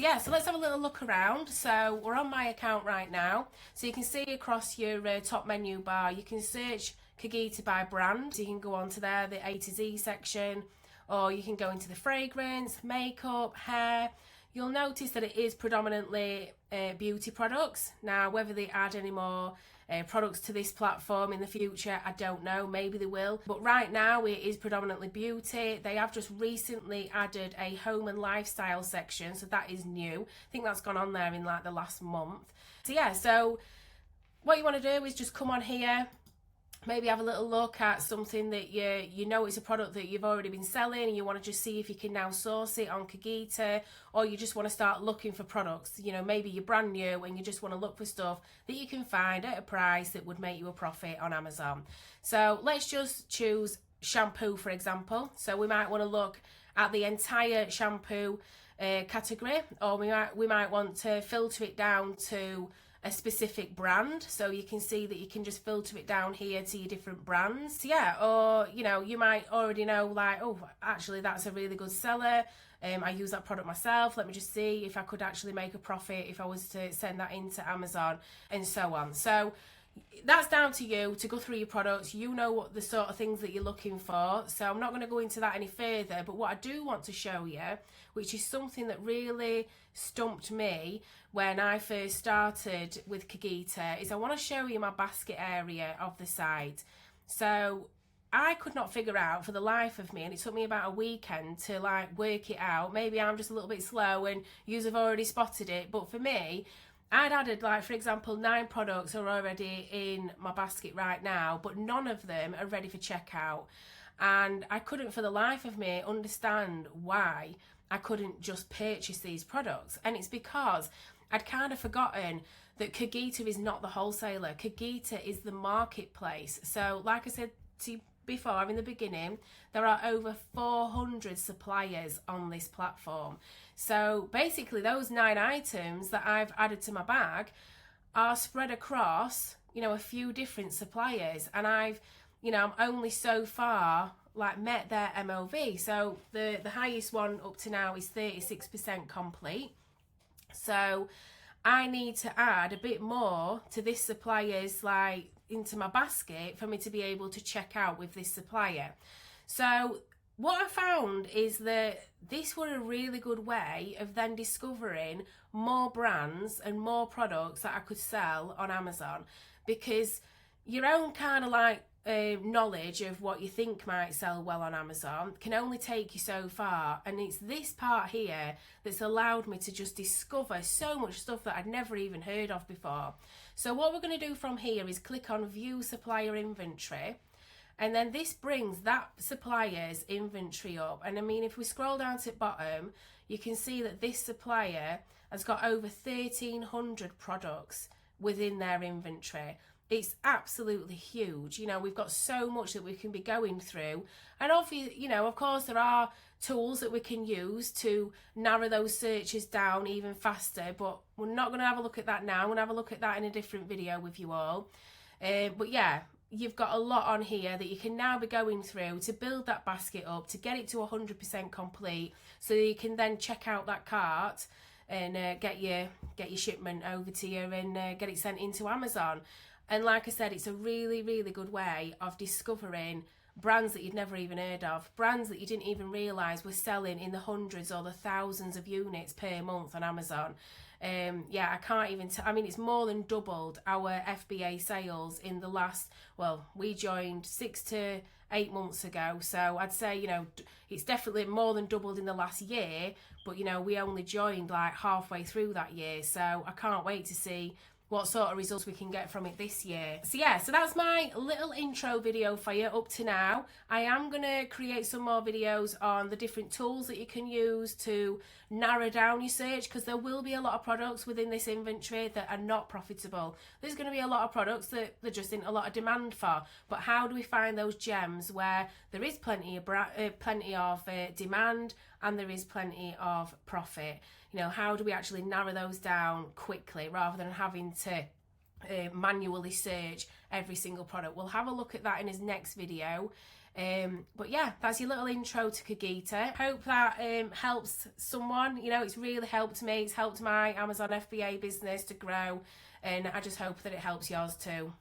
Yeah, so let's have a little look around. So we're on my account right now. So you can see across your top menu bar, you can search Kirkbride by brand. So you can go on to there, the A to Z section, or you can go into the fragrance, makeup, hair. You'll notice that it is predominantly beauty products. Now, whether they add any more products to this platform in the future, I don't know, maybe they will. But right now it is predominantly beauty. They have just recently added a home and lifestyle section, so that is new. I think that's gone on there in like the last month. So yeah, so what you want to do is just come on here, maybe have a little look at something that you know it's a product that you've already been selling and you want to just see if you can now source it on Kirkbride, or you just want to start looking for products. You know, maybe you're brand new and you just want to look for stuff that you can find at a price that would make you a profit on Amazon. So let's just choose shampoo, for example. So we might want to look at the entire shampoo category, or we might want to filter it down to a specific brand. So you can see that you can just filter it down here to your different brands. Yeah, or you know, you might already know, like, oh, actually that's a really good seller. I use that product myself. Let me just see if I could actually make a profit if I was to send that into Amazon, and so on. So that's down to you to go through your products. You know what the sort of things that you're looking for, so I'm not going to go into that any further. But what I do want to show you, which is something that really stumped me when I first started with Kirkbride, is I want to show you my basket area of the site. So I could not figure out for the life of me, and it took me about a weekend to like work it out. Maybe I'm just a little bit slow and yous have already spotted it, but for me, I'd added, like, for example, 9 products are already in my basket right now, but none of them are ready for checkout. And I couldn't for the life of me understand why I couldn't just purchase these products. And it's because I'd kind of forgotten that Kirkbride is not the wholesaler. Kirkbride is the marketplace. So like I said to you before in the beginning, there are over 400 suppliers on this platform. So basically those 9 items that I've added to my bag are spread across, you know, a few different suppliers, and I'm only so far like met their MOV. So the highest one up to now is 36% complete. So I need to add a bit more to this supplier's like into my basket for me to be able to check out with this supplier. So what I found is that this were a really good way of then discovering more brands and more products that I could sell on Amazon, because your own kind of like knowledge of what you think might sell well on Amazon can only take you so far, and it's this part here that's allowed me to just discover so much stuff that I'd never even heard of before. So what we're going to do from here is click on View Supplier Inventory, and then this brings that supplier's inventory up. And I mean, if we scroll down to the bottom, you can see that this supplier has got over 1,300 products within their inventory. It's absolutely huge. You know, we've got so much that we can be going through. And obviously, you know, of course, there are tools that we can use to narrow those searches down even faster, but we're not going to have a look at that now. I'm going to have a look at that in a different video with you all. But yeah, you've got a lot on here that you can now be going through to build that basket up, to get it to 100% complete, so you can then check out that cart and get your shipment over to you and get it sent into Amazon. And like I said, it's a really, really good way of discovering brands that you'd never even heard of, brands that you didn't even realise were selling in the hundreds or the thousands of units per month on Amazon. Yeah, I can't even I mean, it's more than doubled our FBA sales in the last, well, we joined 6 to 8 months ago, so I'd say, you know, it's definitely more than doubled in the last year, but you know, we only joined like halfway through that year, so I can't wait to see what sort of results we can get from it this year. So yeah, so that's my little intro video for you up to now. I am going to create some more videos on the different tools that you can use to narrow down your search, because there will be a lot of products within this inventory that are not profitable. There's going to be a lot of products that there just isn't a lot of demand for, but how do we find those gems where there is plenty of demand and there is plenty of profit? You know, how do we actually narrow those down quickly rather than having to manually search every single product? We'll have a look at that in his next video. But yeah, that's your little intro to Kagita. Hope that helps someone. You know, it's really helped me. It's helped my Amazon FBA business to grow, and I just hope that it helps yours too.